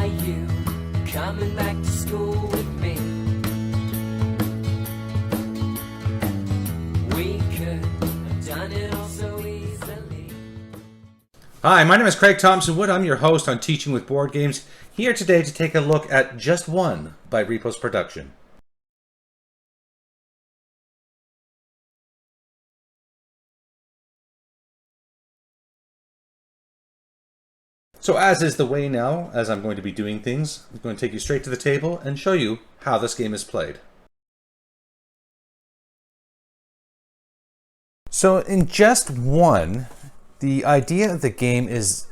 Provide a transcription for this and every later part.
Are you coming back to school with me? We could have done it all so easily. Hi, my name is Craig Thompson-Wood. I'm your host on Teaching with Board Games, here today to take a look at Just One by Repos Productions. So as is the way now, as I'm going to be doing things, I'm going to take you straight to the table and show you how this game is played. So in Just One, the idea of the game is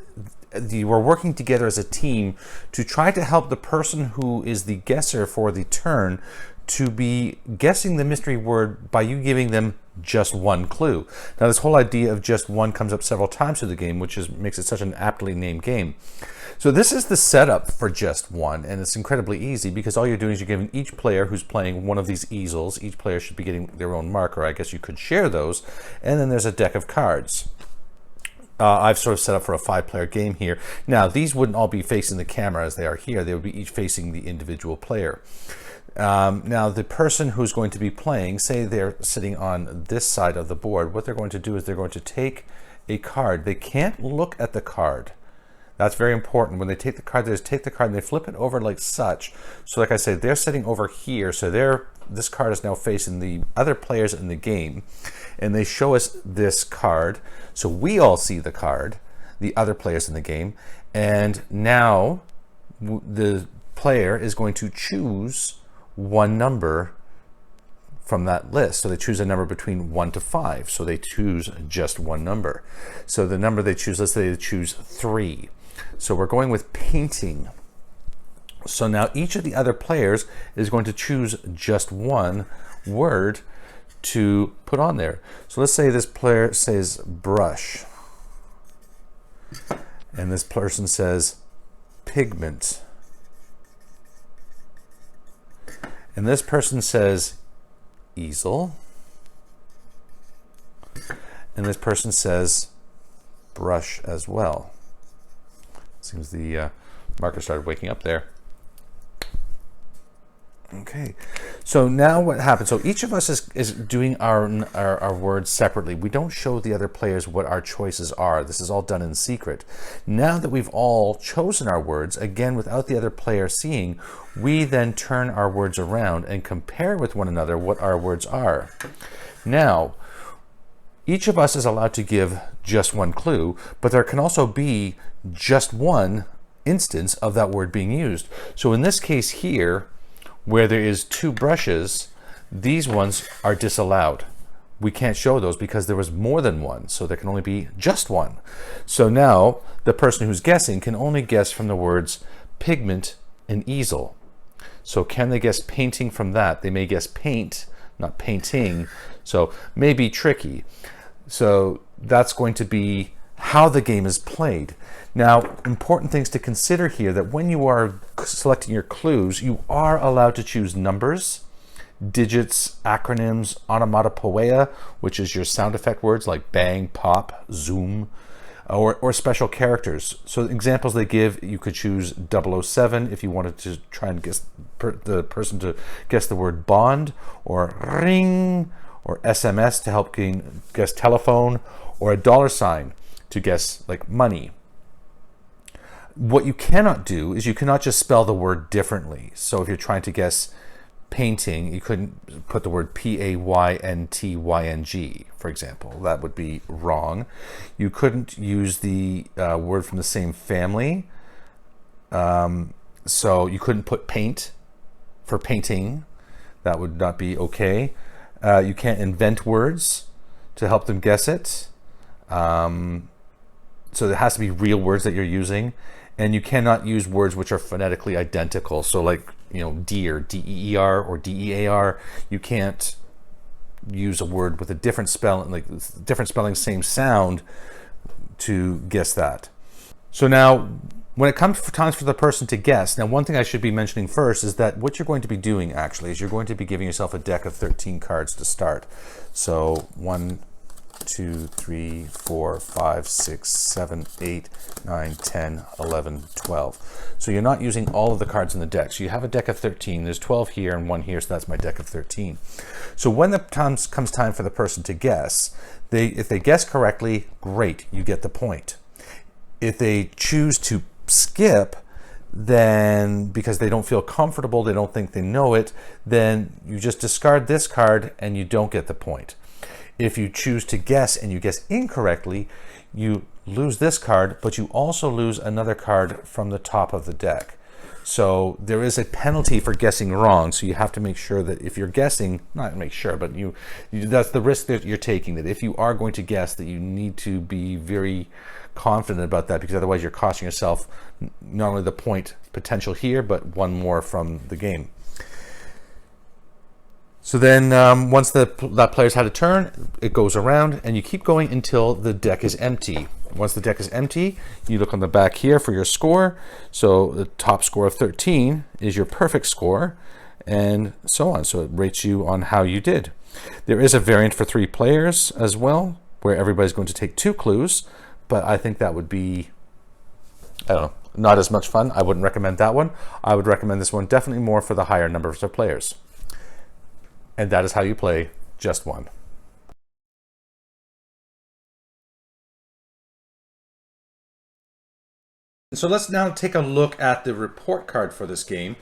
you are working together as a team to try to help the person who is the guesser for the turn to be guessing the mystery word by you giving them just one clue. Now this whole idea of just one comes up several times through the game, which makes it such an aptly named game. So this is the setup for Just One, and it's incredibly easy because all you're doing is you're giving each player who's playing one of these easels, each player should be getting their own marker. I guess you could share those, and then there's a deck of cards. I've sort of set up for a 5-player game here. Now these wouldn't all be facing the camera as they are here. They would be each facing the individual player. Now the person who's going to be playing, say they're sitting on this side of the board, what they're going to do is they're going to take a card. They can't look at the card. That's very important. When they take the card, they just take the card and they flip it over like such. So like I said, they're sitting over here, so this card is now facing the other players in the game, and they show us this card. So we all see the card, the other players in the game, and now the player is going to choose one number from that list. So they choose a number between 1 to 5. So they choose just one number. So the number they choose, let's say they choose 3. So we're going with painting. So now each of the other players is going to choose just one word to put on there. So let's say this player says brush, and this person says pigment, and this person says easel, and this person says brush as well. Seems the marker started waking up there. Okay, so now what happens? So each of us is doing our words separately. We don't show the other players what our choices are. This is all done in secret. Now that we've all chosen our words, again without the other player seeing, we then turn our words around and compare with one another what our words are. Now, each of us is allowed to give just one clue, but there can also be just one instance of that word being used. So in this case here, where there is 2 brushes, these ones are disallowed. We can't show those because there was more than one, so there can only be just one. So now the person who's guessing can only guess from the words pigment and easel. So can they guess painting from that? They may guess paint, not painting, so may be tricky. So that's going to be how the game is played. Now, important things to consider here, that when you are selecting your clues, you are allowed to choose numbers, digits, acronyms, onomatopoeia, which is your sound effect words like bang, pop, zoom, or special characters. So examples they give, you could choose 007 if you wanted to try and guess the person to guess the word bond, or ring, or SMS to help guess telephone, or a $sign to guess like money. What you cannot do is you cannot just spell the word differently. So if you're trying to guess painting, you couldn't put the word P-A-Y-N-T-Y-N-G, for example. That would be wrong. You couldn't use the word from the same family. So you couldn't put paint for painting. That would not be okay. You can't invent words to help them guess it. So there has to be real words that you're using, and you cannot use words which are phonetically identical. So like, you know, deer, D-E-E-R or D-E-A-R, you can't use a word with a different spelling, like different spelling, same sound, to guess that. So now when it comes for times for the person to guess, now one thing I should be mentioning first is that what you're going to be doing actually is you're going to be giving yourself a deck of 13 cards to start. So 1, 2, 3, 4, 5, 6, 7, 8, 9, 10, 11, 12. So you're not using all of the cards in the deck. So you have a deck of 13. There's 12 here and 1 here, so that's my deck of 13. So when the comes time for the person to guess, if they guess correctly, great, you get the point. If they choose to skip, then because they don't feel comfortable, they don't think they know it, then you just discard this card and you don't get the point. If you choose to guess and you guess incorrectly, you lose this card, but you also lose another card from the top of the deck. So there is a penalty for guessing wrong, so you have to make sure that if you're guessing, not make sure, but that's the risk that you're taking, that if you are going to guess, that you need to be very confident about that, because otherwise you're costing yourself not only the point potential here, but one more from the game. So then once that player's had a turn, it goes around and you keep going until the deck is empty. Once the deck is empty, you look on the back here for your score. So the top score of 13 is your perfect score, and so on. So it rates you on how you did. There is a variant for 3 players as well, where everybody's going to take 2 clues, but I think that would be, I don't know, not as much fun. I wouldn't recommend that one. I would recommend this one definitely more for the higher numbers of players. And that is how you play just one. So let's now take a look at the report card for this game.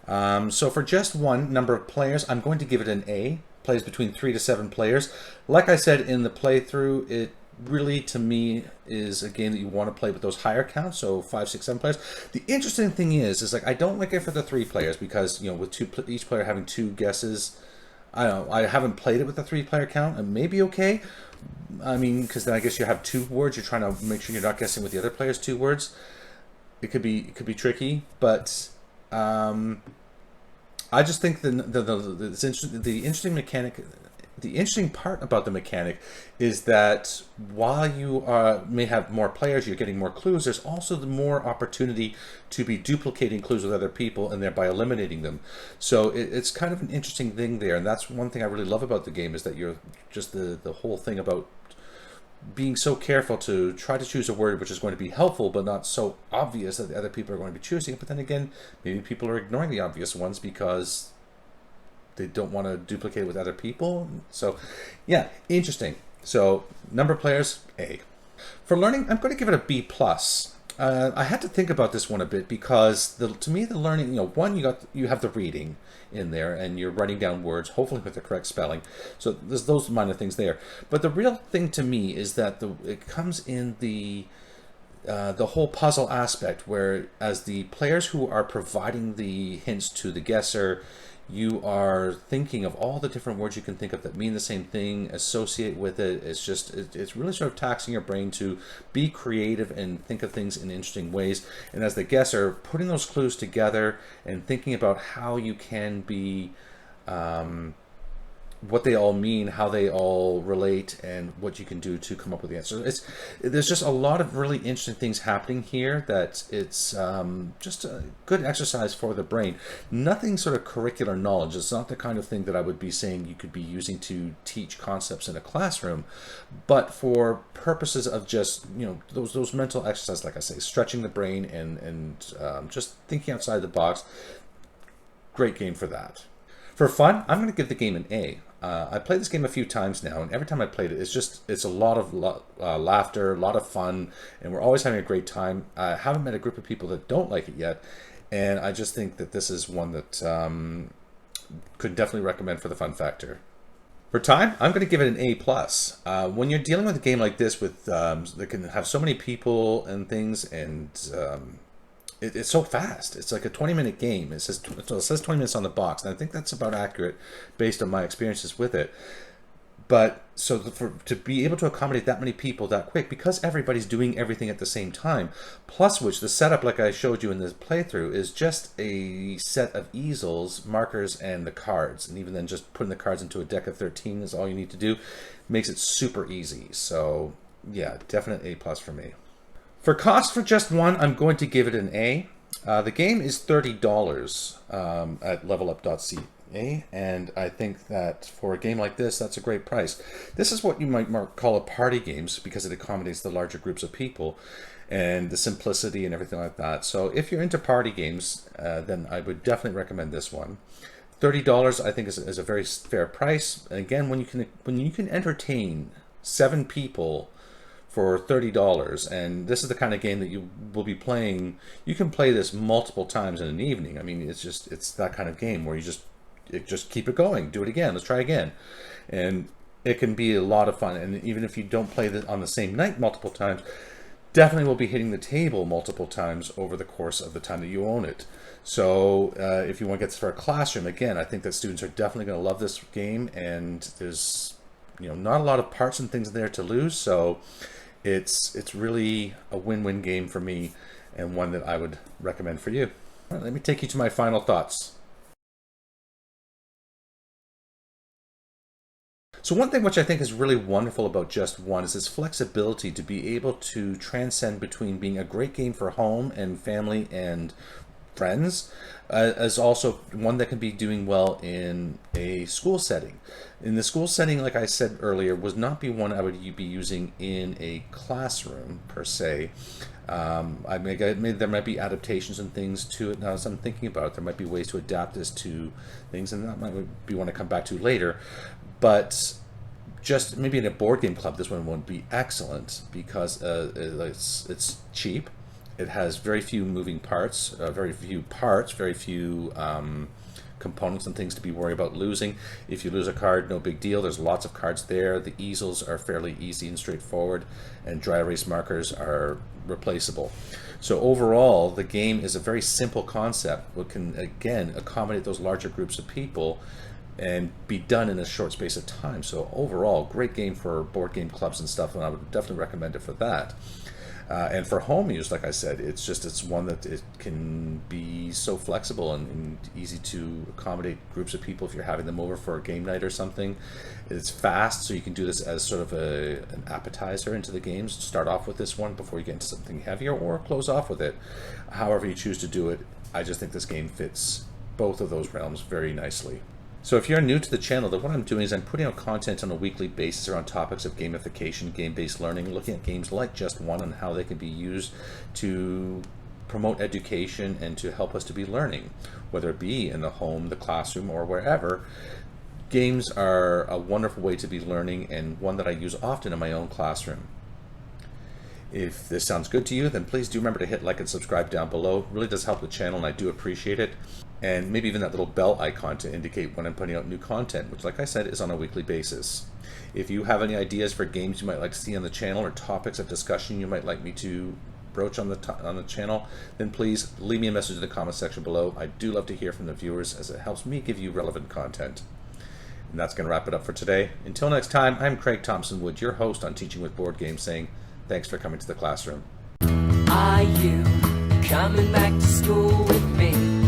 So for just one number of players, I'm going to give it an A. Plays between 3 to 7 players. Like I said in the playthrough, it really, to me, is a game that you want to play with those higher counts, so 5, 6, 7 players. The interesting thing is like I don't like it for the 3 players because, you know, with each player having 2 guesses, I don't know, I haven't played it with a 3-player count. It may be okay. I mean, because then I guess you have 2 words. You're trying to make sure you're not guessing with the other player's 2 words. It could be tricky, but I just think the interesting mechanic. The interesting part about the mechanic is that while you may have more players, you're getting more clues, there's also the more opportunity to be duplicating clues with other people and thereby eliminating them. So it's kind of an interesting thing there, and that's one thing I really love about the game, is that you're just the whole thing about being so careful to try to choose a word which is going to be helpful but not so obvious that the other people are going to be choosing it. But then again, maybe people are ignoring the obvious ones because they don't want to duplicate with other people. So yeah, interesting. So number of players, A. For learning, I'm going to give it a B+. I had to think about this one a bit because to me the learning, you know, one, you have the reading in there and you're writing down words, hopefully with the correct spelling. So there's those minor things there. But the real thing to me is that it comes in the whole puzzle aspect, where as the players who are providing the hints to the guesser, you are thinking of all the different words you can think of that mean the same thing, associate with it. It's really sort of taxing your brain to be creative and think of things in interesting ways. And as the guesser, putting those clues together and thinking about how you can be, what they all mean, how they all relate, and what you can do to come up with the answer. There's just a lot of really interesting things happening here that it's just a good exercise for the brain. Nothing sort of curricular knowledge. It's not the kind of thing that I would be saying you could be using to teach concepts in a classroom, but for purposes of just, you know, those mental exercises, like I say, stretching the brain and just thinking outside the box. Great game for that. For fun, I'm going to give the game an A. I played this game a few times now, and every time I played it, it's a lot of laughter, a lot of fun, and we're always having a great time. I haven't met a group of people that don't like it yet, and I just think that this is one that could definitely recommend for the fun factor. For time, I'm going to give it an A+. When you're dealing with a game like this with that can have so many people and things, and it's so fast. It's like a 20-minute game. It says 20 minutes on the box, and I think that's about accurate based on my experiences with it. But so to be able to accommodate that many people that quick, because everybody's doing everything at the same time, plus which the setup, like I showed you in this playthrough, is just a set of easels, markers, and the cards. And even then, just putting the cards into a deck of 13 is all you need to do. Makes it super easy. So yeah, definite A+ for me. For cost for just one, I'm going to give it an A. The game is $30 at levelup.co. And I think that for a game like this, that's a great price. This is what you might call a party games because it accommodates the larger groups of people and the simplicity and everything like that. So if you're into party games, then I would definitely recommend this one. $30 I think is a very fair price. And again, when you can entertain 7 people for $30, and this is the kind of game that you will be playing. You can play this multiple times in an evening. I mean, it's that kind of game where you just keep it going, do it again, let's try again, and it can be a lot of fun. And even if you don't play it on the same night multiple times, definitely will be hitting the table multiple times over the course of the time that you own it. So if you want to get this for a classroom, again, I think that students are definitely going to love this game, and there's not a lot of parts and things there to lose, so it's really a win-win game for me, and one that I would recommend for you. All right, let me take you to my final thoughts. So one thing which I think is really wonderful about Just One is its flexibility to be able to transcend between being a great game for home and family and friends, as also one that can be doing well in a school setting. In the school setting, like I said earlier, would not be one I would be using in a classroom per se. I mean, there might be adaptations and things to it. Now, as I'm thinking about it, there might be ways to adapt this to things, and that might be one to come back to later. But just maybe in a board game club, this one won't be excellent because it's cheap. It has very few moving parts, very few components and things to be worried about losing. If you lose a card, no big deal. There's lots of cards there. The easels are fairly easy and straightforward, and dry erase markers are replaceable. So overall, the game is a very simple concept, but can again accommodate those larger groups of people and be done in a short space of time. So overall, great game for board game clubs and stuff, and I would definitely recommend it for that. And for home use, like I said, it's one that it can be so flexible and easy to accommodate groups of people if you're having them over for a game night or something. It's fast, so you can do this as sort of an appetizer into the games. Start off with this one before you get into something heavier, or close off with it. However you choose to do it, I just think this game fits both of those realms very nicely. So if you're new to the channel, then what I'm doing is I'm putting out content on a weekly basis around topics of gamification, game-based learning, looking at games like Just One and how they can be used to promote education and to help us to be learning, whether it be in the home, the classroom, or wherever. Games are a wonderful way to be learning, and one that I use often in my own classroom. If this sounds good to you, then please do remember to hit like and subscribe down below. It really does help the channel, and I do appreciate it. And maybe even that little bell icon to indicate when I'm putting out new content, which, like I said, is on a weekly basis. If you have any ideas for games you might like to see on the channel, or topics of discussion you might like me to broach on the channel, then please leave me a message in the comment section below. I do love to hear from the viewers, as it helps me give you relevant content. And that's going to wrap it up for today. Until next time, I'm Craig Thompson Wood, your host on Teaching with Board Games, saying thanks for coming to the classroom. Are you coming back to school with me?